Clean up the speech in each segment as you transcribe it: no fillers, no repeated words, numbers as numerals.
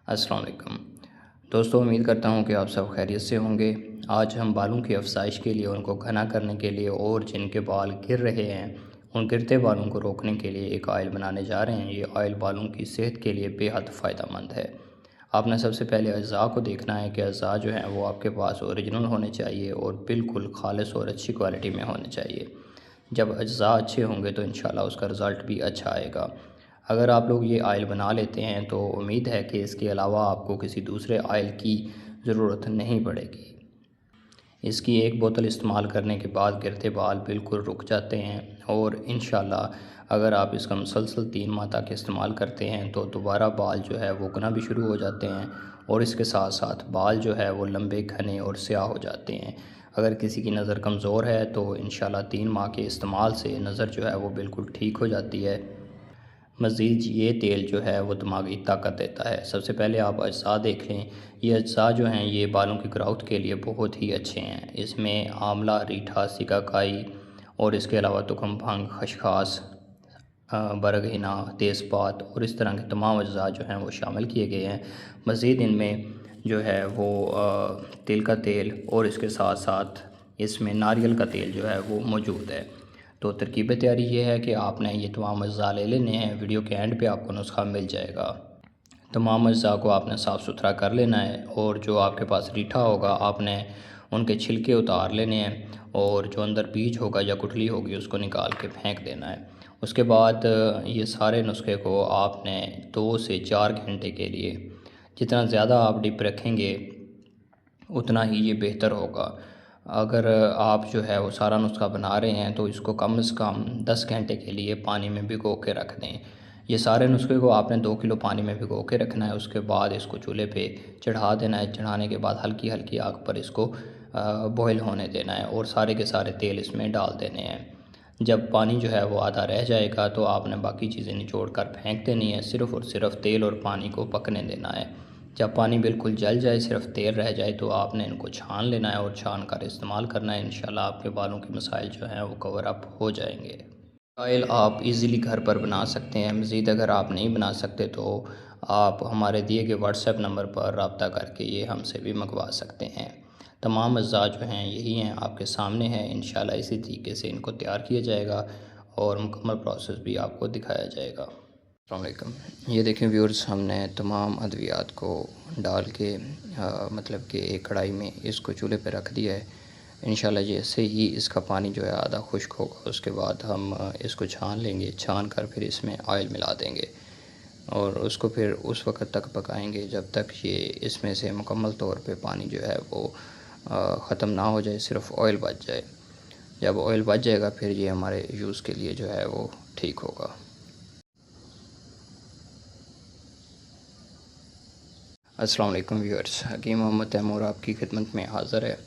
अस्सलाम वालेकुम दोस्तों, उम्मीद करता हूँ कि आप सब खैरियत से होंगे। आज हम बालों की अफ़ज़ाइश के लिए, उनको घना करने के लिए और जिनके बाल गिर रहे हैं, उन गिरते बालों को रोकने के लिए एक ऑयल बनाने जा रहे हैं। ये ऑयल बालों की सेहत के लिए बेहद फ़ायदेमंद है। आपने सबसे पहले अज़्ज़ा को देखना है कि अज़्ज़ा जो हैं वो आपके पास ओरिजिनल होने चाहिए और बिल्कुल ख़ालिस और अच्छी क्वालिटी में होने चाहिए। जब अज़्ज़ा अच्छे होंगे तो इंशाल्लाह उसका रिज़ल्ट भी अच्छा आएगा। अगर आप लोग ये ऑयल बना लेते हैं तो उम्मीद है कि इसके अलावा आपको किसी दूसरे ऑयल की ज़रूरत नहीं पड़ेगी। इसकी एक बोतल इस्तेमाल करने के बाद गिरते बाल बिल्कुल रुक जाते हैं और इंशाल्लाह अगर आप इसका मुसलसल 3 माह तक इस्तेमाल करते हैं तो दोबारा बाल जो है वो उगना भी शुरू हो जाते हैं और इसके साथ साथ बाल जो है वो लंबे, घने और स्याह हो जाते हैं। अगर किसी की नज़र कमज़ोर है तो इंशाल्लाह 3 माह के इस्तेमाल से नज़र जो है वो बिल्कुल ठीक हो जाती है। मज़ीद ये तेल जो है वो दिमागी ताकत देता है। सबसे पहले आप अज्जा देख लें। ये अज्जा जो हैं ये बालों की ग्रोथ के लिए बहुत ही अच्छे हैं। इसमें आंवला, रीठा, सिकाकाई और इसके अलावा तुखम भंग, खसखस, बरगहिना, तेज़पात और इस तरह के तमाम अज्जा जो हैं वो शामिल किए गए हैं। मज़ीद इनमें जो है वो तिल का तेल और इसके साथ साथ इसमें नारियल का तेल जो है वो मौजूद है। तो तरकीब तैयारी ये है कि आपने ये तमाम अज्जा ले लेने हैं। वीडियो के एंड पे आपको नुस्खा मिल जाएगा। तमाम अज्जा को आपने साफ़ सुथरा कर लेना है और जो आपके पास रीठा होगा आपने उनके छिलके उतार लेने हैं और जो अंदर बीज होगा या गुठली होगी उसको निकाल के फेंक देना है। उसके बाद ये सारे नुस्खे को आपने 2 से 4 घंटे के लिए, जितना ज़्यादा आप डिप रखेंगे उतना ही ये बेहतर होगा। अगर आप जो है वो सारा नुस्खा बना रहे हैं तो इसको कम से कम 10 घंटे के लिए पानी में भिगो के रख दें। ये सारे नुस्खे को आपने 2 किलो पानी में भिगो के रखना है। उसके बाद इसको चूल्हे पे चढ़ा देना है। चढ़ाने के बाद हल्की हल्की आग पर इसको बॉयल होने देना है और सारे के सारे तेल इसमें डाल देने हैं। जब पानी जो है वो आधा रह जाएगा तो आपने बाकी चीज़ें निचोड़ कर फेंक देनी है। सिर्फ़ और सिर्फ तेल और पानी को पकने देना है। जब पानी बिल्कुल जल जाए, सिर्फ तेल रह जाए तो आपने इनको छान लेना है और छान कर इस्तेमाल करना है। इंशाल्लाह आपके बालों के मसाइल जो हैं वो कवर अप हो जाएंगे। ऑयल आप इजीली घर पर बना सकते हैं। मज़ीद अगर आप नहीं बना सकते तो आप हमारे दिए गए व्हाट्सएप नंबर पर रब्ता करके ये हमसे भी मंगवा सकते हैं। तमाम अज़्ज़ा जो हैं यही हैं, आपके सामने हैं। इंशाल्लाह इसी तरीके से इनको तैयार किया जाएगा और मुकम्मल प्रोसेस भी आपको दिखाया जाएगा। अस्सलाम वालेकुम। ये देखें व्यूअर्स, हमने तमाम अद्वियात को डाल के मतलब कि एक कढ़ाई में इसको चूल्हे पे रख दिया है। इंशाल्लाह जैसे ही इसका पानी जो है आधा खुश्क होगा उसके बाद हम इसको छान लेंगे। छान कर फिर इसमें ऑयल मिला देंगे और उसको फिर उस वक्त तक पकाएंगे जब तक ये इसमें से मुकम्मल तौर पे पानी जो है वो ख़त्म ना हो जाए, सिर्फ़ ऑयल बच जाए। जब ऑयल बच जाएगा फिर ये हमारे यूज़ के लिए जो है वो ठीक होगा। अस्सलाम वालेकुम व्यूअर्स, हकीम मोहम्मद तैमूर आपकी खिदमत में हाज़िर है।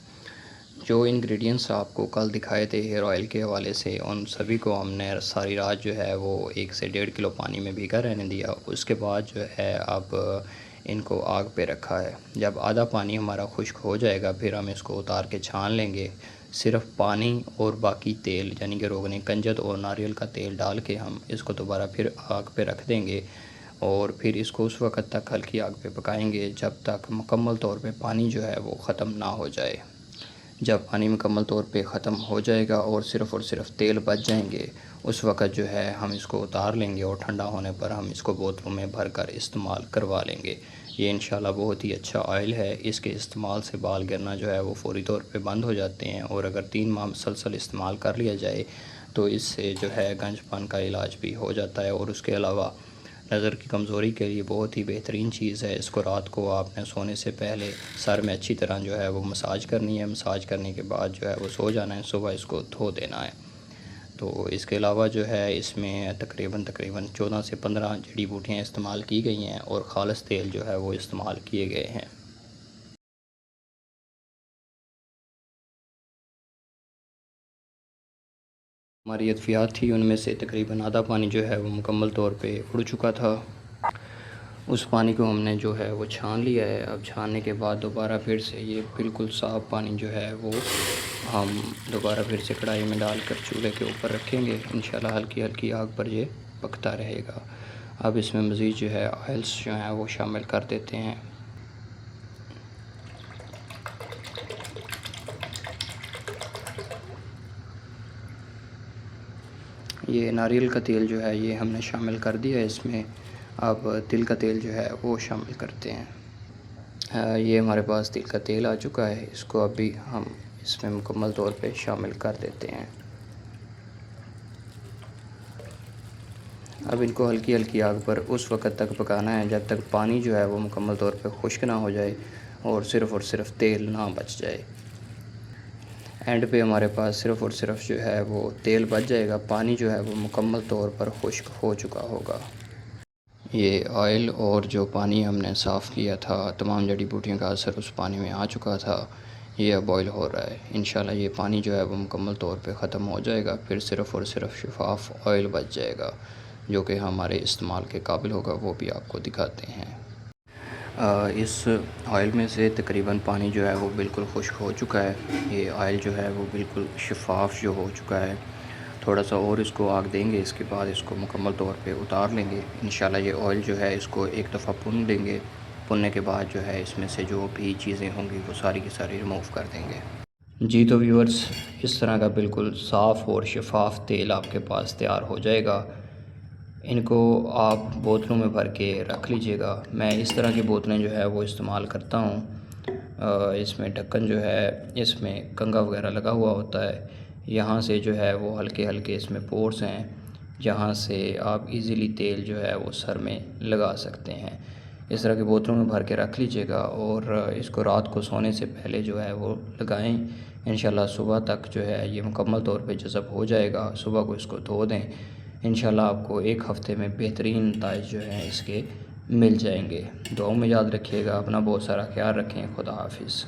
जो इंग्रेडिएंट्स आपको कल दिखाए थे हेयर ऑयल के हवाले से, उन सभी को हमने सारी रात जो है वो 1 से 1.5 किलो पानी में भीगा रहने दिया। उसके बाद जो है अब इनको आग पे रखा है। जब आधा पानी हमारा खुश्क हो जाएगा फिर हम इसको उतार के छान लेंगे। सिर्फ़ पानी और बाकी तेल यानी कि रोगन कंजत और नारियल का तेल डाल के हम इसको दोबारा फिर आग पे रख देंगे और फिर इसको उस वक़्त तक हल्की आग पे पकाएंगे जब तक मुकम्मल तौर पे पानी जो है वो ख़त्म ना हो जाए। जब पानी मुकम्मल तौर पे ख़त्म हो जाएगा और सिर्फ़ तेल बच जाएंगे, उस वक़्त जो है हम इसको उतार लेंगे और ठंडा होने पर हम इसको बोतलों में भर कर इस्तेमाल करवा लेंगे। ये इंशाल्लाह बहुत ही अच्छा ऑयल है। इसके इस्तेमाल से बाल गिरना जो है वो फ़ौरी तौर पे बंद हो जाते हैं और अगर 3 माह मुसलसल इस्तेमाल कर लिया जाए तो इससे जो है गंजपन का इलाज भी हो जाता है। और उसके अलावा नज़र की कमज़ोरी के लिए बहुत ही बेहतरीन चीज़ है। इसको रात को आपने सोने से पहले सर में अच्छी तरह जो है वो मसाज करनी है। मसाज करने के बाद जो है वो सो जाना है, सुबह इसको धो देना है। तो इसके अलावा जो है इसमें तकरीबन 14 से 15 जड़ी बूटियाँ इस्तेमाल की गई हैं और ख़ालिस तेल जो है वो इस्तेमाल किए गए हैं। हमारी अद्वियात थी उनमें से तकरीबन आधा पानी जो है वो मुकम्मल तौर पे उड़ चुका था। उस पानी को हमने जो है वो छान लिया है। अब छानने के बाद दोबारा फिर से ये बिल्कुल साफ़ पानी जो है वो हम दोबारा फिर से कढ़ाई में डालकर चूल्हे के ऊपर रखेंगे। इंशाल्लाह हल्की हल्की आग पर ये पकता रहेगा। अब इसमें मज़ीद जो है ऑयल्स जो हैं वो शामिल कर देते हैं। ये नारियल का तेल जो है ये हमने शामिल कर दिया है इसमें। अब तिल का तेल जो है वो शामिल करते हैं। ये हमारे पास तिल का तेल आ चुका है, इसको अभी हम इसमें मुकम्मल तौर पे शामिल कर देते हैं। अब इनको हल्की हल्की आग पर उस वक़्त तक पकाना है जब तक पानी जो है वो मुकम्मल तौर पे खुश्क ना हो जाए और सिर्फ़ तेल ना बच जाए। एंड पे हमारे पास सिर्फ़ जो है वो तेल बच जाएगा, पानी जो है वो मुकम्मल तौर पर खुश्क हो चुका होगा। ये ऑयल और जो पानी हमने साफ़ किया था, तमाम जड़ी बूटियों का असर उस पानी में आ चुका था। ये अब बॉयल हो रहा है। इंशाल्लाह ये पानी जो है वो मुकम्मल तौर पे ख़त्म हो जाएगा, फिर सिर्फ़ शफ़ाफ़ ऑयल बच जाएगा जो कि हमारे इस्तेमाल के काबिल होगा, वो भी आपको दिखाते हैं। इस ऑयल में से तकरीबन पानी जो है वो बिल्कुल खुश्क हो चुका है। ये ऑयल जो है वो बिल्कुल शफ़ाफ़ जो हो चुका है। थोड़ा सा और इसको आग देंगे, इसके बाद इसको मुकम्मल तौर पे उतार लेंगे। इंशाल्लाह ये ऑयल जो है इसको एक दफ़ा भुन लेंगे। भुनने के बाद जो है इसमें से जो भी चीज़ें होंगी वो सारी की सारी रिमूव कर देंगे। जी तो व्यूअर्स, इस तरह का बिल्कुल साफ़ और शफ़ाफ़ तेल आपके पास तैयार हो जाएगा। इनको आप बोतलों में भर के रख लीजिएगा। मैं इस तरह की बोतलें जो है वो इस्तेमाल करता हूँ। इसमें ढक्कन जो है इसमें कंघा वगैरह लगा हुआ होता है। यहाँ से जो है वो हल्के हल्के इसमें पोर्स हैं जहाँ से आप इजीली तेल जो है वो सर में लगा सकते हैं। इस तरह की बोतलों में भर के रख लीजिएगा और इसको रात को सोने से पहले जो है वो लगाएं। इंशाल्लाह सुबह तक जो है ये मुकम्मल तौर पे जज़ब हो जाएगा। सुबह को इसको धो दें, इंशाल्लाह आपको एक हफ़्ते में बेहतरीन नताइज जो हैं इसके मिल जाएंगे। दुआओं में याद रखिएगा, अपना बहुत सारा ख्याल रखें। खुदा हाफिज़।